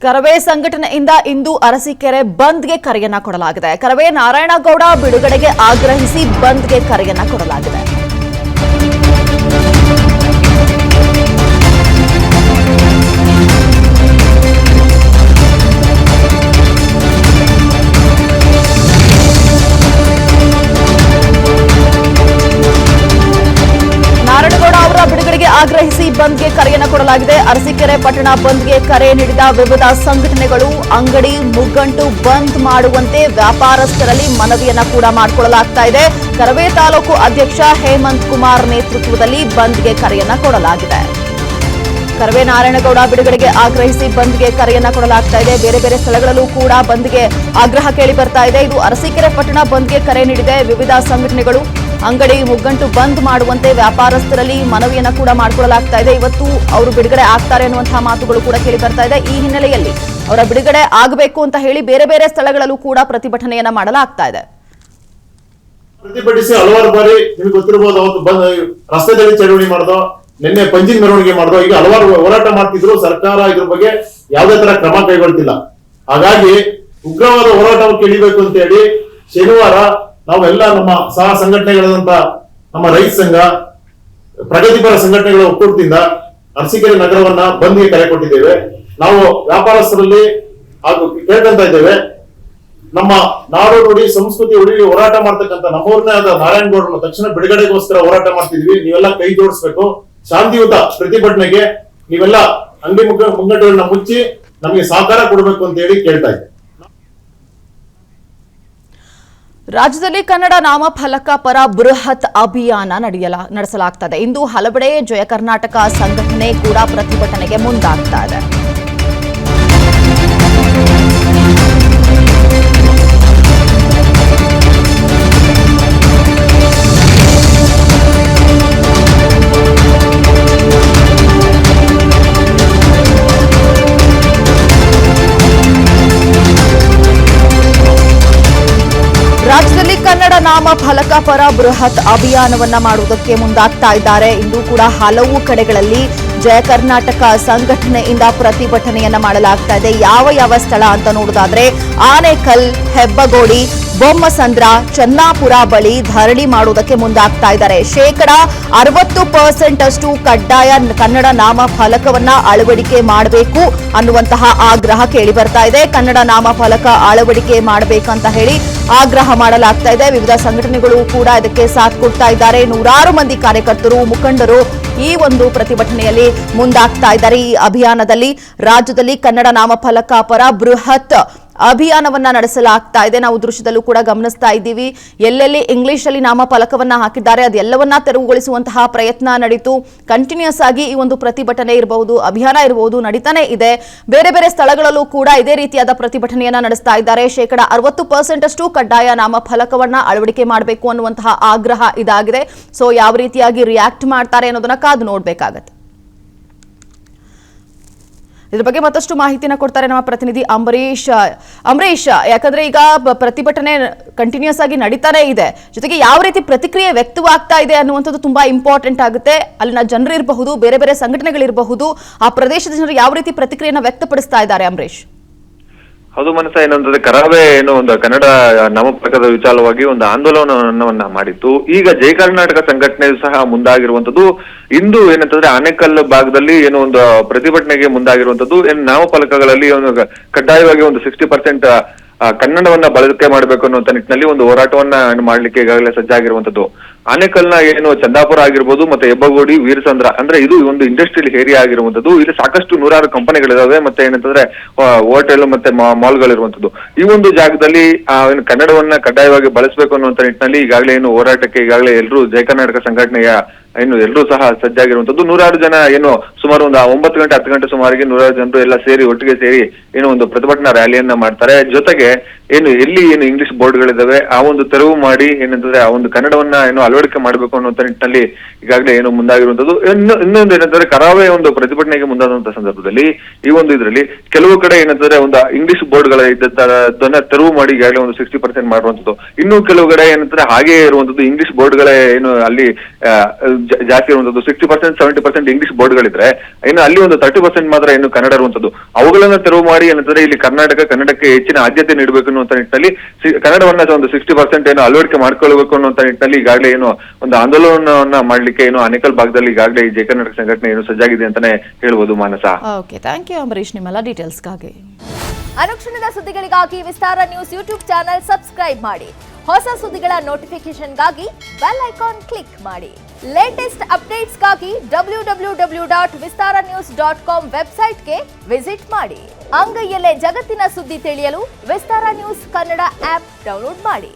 ಕರವೇ ಸಂಘಟನೆಯಿಂದ ಇಂದು ಅರಸೀಕೆರೆ ಬಂದ್ಗೆ ಕರೆಯನ್ನ ಕೊಡಲಾಗಿದೆ. ಕರವೇ ನಾರಾಯಣಗೌಡ ಬಿಡುಗಡೆಗೆ ಆಗ್ರಹಿಸಿ ಬಂದ್ಗೆ ಕರೆಯನ್ನ ಕೊಡಲಾಗಿದೆ. ನಾರಾಯಣಗೌಡ ಅವರ ಬಿಡುಗಡೆಗೆ ಆಗ್ರಹಿಸಿ ಬಂದ್ಗೆ ಕರೆಯನ್ನ ಕೊಡಲಾಗಿದೆ. ಅರಸೀಕೆರೆ ಪಟ್ಟಣ ಬಂದ್ಗೆ ಕರೆ ನೀಡಿದ ವಿವಿಧ ಸಂಘಟನೆಗಳು ಅಂಗಡಿ ಮುಗ್ಗಂಟು ಬಂದ್ ಮಾಡುವಂತೆ ವ್ಯಾಪಾರಸ್ಥರಲ್ಲಿ ಮನವಿಯನ್ನ ಕೂಡ ಮಾಡಿಕೊಳ್ಳಲಾಗ್ತಾ ಇದೆ. ಕರವೇ ತಾಲೂಕು ಅಧ್ಯಕ್ಷ ಹೇಮಂತ್ ಕುಮಾರ್ ನೇತೃತ್ವದಲ್ಲಿ ಬಂದ್ಗೆ ಕರೆಯನ್ನ ಕೊಡಲಾಗಿದೆ. ಕರವೇ ನಾರಾಯಣಗೌಡ ಬಿಡುಗಡೆಗೆ ಆಗ್ರಹಿಸಿ ಬಂದ್ಗೆ ಕರೆಯನ್ನ ಕೊಡಲಾಗ್ತಾ ಇದೆ. ಬೇರೆ ಬೇರೆ ಸ್ಥಳಗಳಲ್ಲೂ ಕೂಡ ಬಂದ್ಗೆ ಆಗ್ರಹ ಕೇಳಿ ಬರ್ತಾ ಇದೆ. ಇದು ಅರಸೀಕೆರೆ ಪಟ್ಟಣ ಬಂದ್ಗೆ ಕರೆ ನೀಡಿದೆ. ವಿವಿಧ ಸಂಘಟನೆಗಳು ಅಂಗಡಿ ಮುಗ್ಗಂಟು ಬಂದ್ ಮಾಡುವಂತೆ ವ್ಯಾಪಾರಸ್ಥರಲ್ಲಿ ಮನವಿಯನ್ನ ಕೂಡ ಮಾಡಿಕೊಳ್ಳಲಾಗ್ತಾ ಇದೆ. ಇವತ್ತು ಅವರು ಬಿಡುಗಡೆ ಆಗ್ತಾರೆ ಅನ್ನುವಂತಹ ಮಾತುಗಳು ಕೂಡ ಕೇಳಿ ಬರ್ತಾ ಇದೆ. ಈ ಹಿನ್ನೆಲೆಯಲ್ಲಿ ಅವರ ಬಿಡುಗಡೆ ಆಗಬೇಕು ಅಂತ ಹೇಳಿ ಬೇರೆ ಬೇರೆ ಸ್ಥಳಗಳಲ್ಲೂ ಕೂಡ ಪ್ರತಿಭಟನೆಯನ್ನ ಮಾಡಲಾಗ್ತಾ ಇದೆ. ಪ್ರತಿಭಟಿಸಿ ಹಲವಾರು ಬಾರಿ ನಿಮಗೆ ಗೊತ್ತಿರಬಹುದು, ಅವತ್ತು ರಸ್ತೆದಲ್ಲಿ ಚಳವಳಿ ಮಾಡೋದು, ನಿನ್ನೆ ಪಂಜಿಂಗ್ ಮೆರವಣಿಗೆ ಮಾಡೋದು, ಈಗ ಹಲವಾರು ಹೋರಾಟ ಮಾಡ್ತಿದ್ರು. ಸರ್ಕಾರ ಇದ್ರ ಬಗ್ಗೆ ಯಾವುದೇ ತರ ಕ್ರಮ ಕೈಗೊಳ್ತಿಲ್ಲ. ಹಾಗಾಗಿ ಉಗ್ರವಾದ ಹೋರಾಟವನ್ನು ಕೇಳಿಬೇಕು ಅಂತ ಹೇಳಿ ಶನಿವಾರ ನಾವೆಲ್ಲ ನಮ್ಮ ಸಹ ಸಂಘಟನೆಗಳಾದಂತ ನಮ್ಮ ರೈತ ಸಂಘ, ಪ್ರಗತಿಪರ ಸಂಘಟನೆಗಳ ಒಕ್ಕೂಟದಿಂದ ಅರಸೀಕೆರೆ ನಗರವನ್ನ ಬಂದ್ಗೆ ಕರೆ ಕೊಟ್ಟಿದ್ದೇವೆ. ನಾವು ವ್ಯಾಪಾರಸ್ಥರಲ್ಲಿ ಹಾಗೂ ಕೇಳ್ಕೊಂತ ಇದ್ದೇವೆ, ನಮ್ಮ ನಾಡು ನುಡಿ ಸಂಸ್ಕೃತಿ ಉಳಿಗೆ ಹೋರಾಟ ಮಾಡ್ತಕ್ಕಂಥ ನಮ್ಮೂರನೇ ಆದ ನಾರಾಯಣಗೌಡರನ್ನು ತಕ್ಷಣ ಬಿಡುಗಡೆಗೋಸ್ಕರ ಹೋರಾಟ ಮಾಡ್ತಿದ್ವಿ. ನೀವೆಲ್ಲ ಕೈ ಜೋಡಿಸ್ಬೇಕು. ಶಾಂತಿಯುತ ಪ್ರತಿಭಟನೆಗೆ ನೀವೆಲ್ಲ ಅಂಗಡಿ ಮುಗ್ಗಟ್ಟುಗಳನ್ನ ಮುಚ್ಚಿ ನಮಗೆ ಸಹಕಾರ ಕೊಡಬೇಕು ಅಂತ ಹೇಳಿ ಕೇಳ್ತಾ ಇದ್ದೆ. ರಾಜ್ಯದಲ್ಲಿ ಕನ್ನಡ ನಾಮಫಲಕ ಪರ ಬೃಹತ್ ಅಭಿಯಾನ ನಡೆಸಲಾಗ್ತದೆ. ಇಂದು ಹಲವೆಡೆ ಜಯ ಕರ್ನಾಟಕ ಸಂಘಟನೆ ಕೂಡ ಪ್ರತಿಭಟನೆಗೆ ಮುಂದಾಗ್ತಾ ಇದೆ. ರಾಜ್ಯದಲ್ಲಿ ಕನ್ನಡ ನಾಮ ಫಲಕ ಪರ ಬೃಹತ್ ಅಭಿಯಾನವನ್ನ ಮಾಡುವುದಕ್ಕೆ ಮುಂದಾಗ್ತಾ ಇದ್ದಾರೆ. ಇಂದು ಕೂಡ ಹಲವು ಕಡೆಗಳಲ್ಲಿ ಜಯ ಕರ್ನಾಟಕ ಸಂಘಟನೆಯಿಂದ ಪ್ರತಿಭಟನೆಯನ್ನ ಮಾಡಲಾಗ್ತಾ ಇದೆ. ಯಾವ ಸ್ಥಳ ಅಂತ ನೋಡೋದಾದ್ರೆ ಆನೇಕಲ್, ಹೆಬ್ಬಗೋಡಿ, ಬೊಮ್ಮಸಂದ್ರ, ಚನ್ನಾಪುರ ಬಳಿ ಧರಣಿ ಮಾಡುವುದಕ್ಕೆ ಮುಂದಾಗ್ತಾ ಇದ್ದಾರೆ. 60% ಅಷ್ಟು ಕಡ್ಡಾಯ ಕನ್ನಡ ನಾಮ ಫಲಕವನ್ನ ಅಳವಡಿಕೆ ಮಾಡಬೇಕು ಅನ್ನುವಂತಹ ಆಗ್ರಹ ಕೇಳಿ ಬರ್ತಾ ಇದೆ. ಕನ್ನಡ ನಾಮ ಫಲಕ ಅಳವಡಿಕೆ ಮಾಡಬೇಕಂತ ಹೇಳಿ ಆಗ್ರಹ ಮಾಡಲಾಗ್ತಾ ಇದೆ. ವಿವಿಧ ಸಂಘಟನೆಗಳು ಕೂಡ ಇದಕ್ಕೆ ಸಾಥ್ ಕೊಡ್ತಾ ಇದ್ದಾರೆ. ನೂರಾರು ಮಂದಿ ಕಾರ್ಯಕರ್ತರು, ಮುಖಂಡರು ಈ ಒಂದು ಪ್ರತಿಭಟನೆಯಲ್ಲಿ ಮುಂದಾಗ್ತಾ ಇದ್ದಾರೆ. ಈ ಅಭಿಯಾನದಲ್ಲಿ ರಾಜ್ಯದಲ್ಲಿ ಕನ್ನಡ ನಾಮಫಲಕ ಪರ ಬೃಹತ್ ಅಭಿಯಾನವನ್ನ ನಡೆಸಲಾಗ್ತಾ ಇದೆ. ನಾವು ದೃಶ್ಯದಲ್ಲೂ ಕೂಡ ಗಮನಿಸ್ತಾ ಇದ್ದೀವಿ. ಎಲ್ಲೆಲ್ಲಿ ಇಂಗ್ಲಿಷ್ ಅಲ್ಲಿ ನಾಮಫಲಕವನ್ನ ಹಾಕಿದ್ದಾರೆ ಅದೆಲ್ಲವನ್ನ ತೆರವುಗೊಳಿಸುವಂತಹ ಪ್ರಯತ್ನ ನಡೀತು. ಕಂಟಿನ್ಯೂಸ್ ಆಗಿ ಈ ಒಂದು ಪ್ರತಿಭಟನೆ ಇರಬಹುದು, ಅಭಿಯಾನ ಇರಬಹುದು, ನಡೀತಾನೆ ಇದೆ. ಬೇರೆ ಬೇರೆ ಸ್ಥಳಗಳಲ್ಲೂ ಕೂಡ ಇದೇ ರೀತಿಯಾದ ಪ್ರತಿಭಟನೆಯನ್ನ ನಡೆಸ್ತಾ ಇದ್ದಾರೆ. 60% ಅಷ್ಟು ಕಡ್ಡಾಯ ನಾಮಫಲಕವನ್ನ ಅಳವಡಿಕೆ ಮಾಡಬೇಕು ಅನ್ನುವಂತಹ ಆಗ್ರಹ ಇದಾಗಿದೆ. ಸೊ ಯಾವ ರೀತಿಯಾಗಿ ರಿಯಾಕ್ಟ್ ಮಾಡ್ತಾರೆ ಅನ್ನೋದನ್ನ ಕಾದು ನೋಡ್ಬೇಕಾಗತ್ತೆ. ಇದ್ರ ಬಗ್ಗೆ ಮತ್ತಷ್ಟು ಮಾಹಿತಿನ ಕೊಡ್ತಾರೆ ನಮ್ಮ ಪ್ರತಿನಿಧಿ ಅಂಬರೀಶ್. ಯಾಕಂದ್ರೆ ಈಗ ಪ್ರತಿಭಟನೆ ಕಂಟಿನ್ಯೂಸ್ ಆಗಿ ನಡೀತಾನೆ ಇದೆ, ಜೊತೆಗೆ ಯಾವ ರೀತಿ ಪ್ರತಿಕ್ರಿಯೆ ವ್ಯಕ್ತವಾಗ್ತಾ ಇದೆ ಅನ್ನುವಂಥದ್ದು ತುಂಬಾ ಇಂಪಾರ್ಟೆಂಟ್ ಆಗುತ್ತೆ. ಅಲ್ಲಿನ ಜನರು ಇರಬಹುದು, ಬೇರೆ ಬೇರೆ ಸಂಘಟನೆಗಳಿರಬಹುದು, ಆ ಪ್ರದೇಶದ ಜನರು ಯಾವ ರೀತಿ ಪ್ರತಿಕ್ರಿಯೆನ ವ್ಯಕ್ತಪಡಿಸ್ತಾ ಇದ್ದಾರೆ ಅಂಬರೀಶ್? ಹೌದು ಮನಸ, ಏನಂದ್ರೆ ಕರಾವೇ ಒಂದು ಕನ್ನಡ ನಾಮಫಲಕದ ವಿಚಾರವಾಗಿ ಒಂದು ಆಂದೋಲನವನ್ನ ಮಾಡಿತ್ತು. ಈಗ ಜಯ ಕರ್ನಾಟಕ ಸಂಘಟನೆ ಸಹ ಮುಂದಾಗಿರುವಂತದ್ದು. ಇಂದು ಏನಂತಂದ್ರೆ ಆನೇಕಲ್ ಭಾಗದಲ್ಲಿ ಒಂದು ಪ್ರತಿಭಟನೆಗೆ ಮುಂದಾಗಿರುವಂತದ್ದು. ನಾಮಫಲಕಗಳಲ್ಲಿ ಕಡ್ಡಾಯವಾಗಿ 60% ಕನ್ನಡವನ್ನ ಬಳಕೆ ಮಾಡಬೇಕು ಅನ್ನುವಂತ ನಿಟ್ಟಿನಲ್ಲಿ ಒಂದು ಹೋರಾಟವನ್ನ ಮಾಡ್ಲಿಕ್ಕೆ ಈಗಾಗಲೇ ಸಜ್ಜಾಗಿರುವಂತದ್ದು. ಆನೇಕಲ್ನ ಚಂದಾಪುರ ಆಗಿರ್ಬೋದು, ಮತ್ತೆ ಹೆಬ್ಬಗೋಡಿ, ವೀರಸಂದ್ರ, ಅಂದ್ರೆ ಇದು ಒಂದು ಇಂಡಸ್ಟ್ರಿಯಲ್ ಏರಿಯಾ ಆಗಿರುವಂತದ್ದು. ಇಲ್ಲಿ ಸಾಕಷ್ಟು ನೂರಾರು ಕಂಪನಿಗಳಿದಾವೆ, ಮತ್ತೆ ಏನಂತಂದ್ರೆ ಹೋಟೆಲ್ ಮತ್ತೆ ಮಾಲ್ಗಳಿರುವಂತದ್ದು. ಈ ಒಂದು ಜಾಗದಲ್ಲಿ ಕನ್ನಡವನ್ನ ಕಡ್ಡಾಯವಾಗಿ ಬಳಸಬೇಕು ಅನ್ನುವಂತ ನಿಟ್ಟಿನಲ್ಲಿ ಈಗಾಗಲೇ ಹೋರಾಟಕ್ಕೆ ಈಗಾಗಲೇ ಎಲ್ಲರೂ ಜಯ ಕರ್ನಾಟಕ ಸಂಘಟನೆಯ ಎಲ್ಲರೂ ಸಹ ಸಜ್ಜಾಗಿರುವಂತದ್ದು. ನೂರಾರು ಜನ ಸುಮಾರು ಒಂದು 9 ಗಂಟೆ 10 ಗಂಟೆ ಸುಮಾರಿಗೆ ನೂರಾರು ಜನರು ಎಲ್ಲ ಸೇರಿ ಒಟ್ಟಿಗೆ ಸೇರಿ ಒಂದು ಪ್ರತಿಭಟನಾ ರ್ಯಾಲಿಯನ್ನ ಮಾಡ್ತಾರೆ. ಜೊತೆಗೆ ಏನು ಎಲ್ಲಿ ಏನು ಇಂಗ್ಲಿಷ್ ಬೋರ್ಡ್ಗಳಿದಾವೆ ಆ ಒಂದು ತೆರವು ಮಾಡಿ ಏನಂತಂದ್ರೆ ಆ ಒಂದು ಕನ್ನಡವನ್ನ ಏನು ಅಳವಡಿಕೆ ಮಾಡಬೇಕು ಅನ್ನುವಂತ ನಿಟ್ಟಿನಲ್ಲಿ ಈಗಾಗಲೇ ಏನು ಮುಂದಾಗಿರುವಂತದ್ದು. ಇನ್ನೊಂದು ಏನಂತಂದ್ರೆ ಕರಾವಳಿ ಒಂದು ಪ್ರತಿಭಟನೆಗೆ ಮುಂದಾದಂತ ಸಂದರ್ಭದಲ್ಲಿ ಈ ಒಂದು ಇದರಲ್ಲಿ ಕೆಲವು ಕಡೆ ಏನಂತಂದ್ರೆ ಒಂದು ಇಂಗ್ಲಿಷ್ ಬೋರ್ಡ್ಗಳ ಇದ್ದನ್ನ ತೆರವು ಮಾಡಿ ಈಗಾಗಲೇ ಒಂದು 60% ಮಾಡುವಂತದ್ದು. ಇನ್ನು ಕೆಲವು ಕಡೆ ಏನಂತಂದ್ರೆ ಹಾಗೆ ಇರುವಂತದ್ದು ಇಂಗ್ಲಿಷ್ ಬೋರ್ಡ್ಗಳೇ ಏನು ಅಲ್ಲಿ ಜಾಸ್ತಿ ಇರುವಂತದ್ದು 60% 70% ಇಂಗ್ಲಿಷ್ ಬೋರ್ಡ್ಗಳಿದ್ರೆ ಇನ್ನು ಅಲ್ಲಿ ಒಂದು 30% ಮಾತ್ರ ಏನು ಕನ್ನಡ ಇರುವಂತದ್ದು. ಅವುಗಳನ್ನ ತೆರವು ಮಾಡಿ ಏನಂತಂದ್ರೆ ಇಲ್ಲಿ ಕನ್ನಡಕ್ಕೆ ಹೆಚ್ಚಿನ ಆದ್ಯತೆ ನೀಡಬೇಕು ಅನ್ನುವಂತ ನಿಟ್ಟಿನಲ್ಲಿ ಕನ್ನಡವನ್ನ ಒಂದು 60% ಏನು ಅಳವಡಿಕೆ ಮಾಡ್ಕೊಳ್ಬೇಕು ಅನ್ನುವಂತ ನಿಟ್ಟಿನಲ್ಲಿ ಈಗಾಗಲೇ ಏನು ಒಂದು ಆಂದೋಲನವನ್ನ ಮಾಡ್ಲಿಕ್ಕೆ ಏನು ಆನೇಕಲ್ ಭಾಗದಲ್ಲಿ ಈಗಾಗಲೇ ಈ ಜಯ ಕರ್ನಾಟಕ ಸಂಘಟನೆ ಏನು ಸಜ್ಜಾಗಿದೆ ಅಂತಾನೆ ಹೇಳ್ಬೋದು ಮಾನಸ. ಓಕೆ, ಥ್ಯಾಂಕ್ ಯು ಅಂಬರೀಶ್ ನಿಮ್ಮೆಲ್ಲ ಡೀಟೇಲ್ಸ್ಗಾಗಿ. ಅನುಕ್ಷಣದ ಸುದ್ದಿಗಳಿಗಾಗಿ ವಿಸ್ತಾರ ನ್ಯೂಸ್ ಯೂಟ್ಯೂಬ್ ಚಾನೆಲ್ ಸಬ್ಸ್ಕ್ರೈಬ್ ಮಾಡಿ. ಹೊಸ ಸುದ್ದಿಗಳ ನೋಟಿಫಿಕೇಶನ್ಗಾಗಿ ಬೆಲ್ ಐಕಾನ್ ಕ್ಲಿಕ್ ಮಾಡಿ. ಲೇಟೆಸ್ಟ್ ಅಪ್ಡೇಟ್ಸ್ಗಾಗಿ www.vistaranews.com ವೆಬ್ಸೈಟ್ಗೆ ವಿಸಿಟ್ ಮಾಡಿ. ಅಂಗೈಯಲ್ಲೇ ಜಗತ್ತಿನ ಸುದ್ದಿ ತಿಳಿಯಲು ವಿಸ್ತಾರ ನ್ಯೂಸ್ ಕನ್ನಡ ಆಪ್ ಡೌನ್ಲೋಡ್ ಮಾಡಿ.